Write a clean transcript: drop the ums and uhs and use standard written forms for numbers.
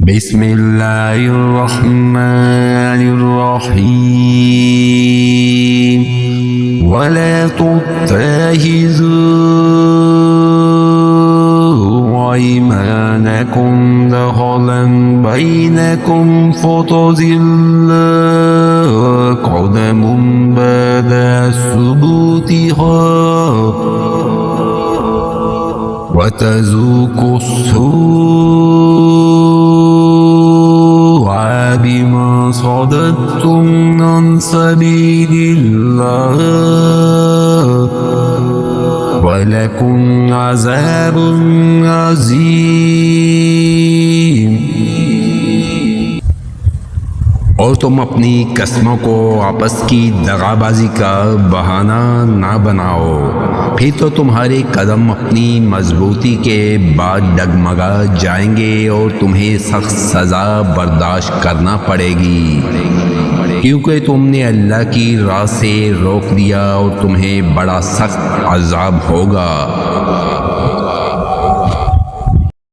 बिस्मिल्लाहिर्रहमानिर्रहीम वला तुत्तखिज़ू अयमानकुम दखलन बैनकुम फतज़िल्ला क़दमुम बअदा सुबूतिहा वतज़ूक़ु अस्सूअ बिमा सदद्तुम अन सबीलिल्लाह वलकुम अज़ाबुन अज़ीम। और तुम अपनी कसमों को आपस की दगाबाजी का बहाना ना बनाओ, फिर तो तुम्हारे कदम अपनी मजबूती के बाद डगमगा जाएंगे और तुम्हें सख्त सज़ा बर्दाश्त करना पड़ेगी, क्योंकि तुमने अल्लाह की राह से रोक दिया और तुम्हें बड़ा सख्त अज़ाब होगा।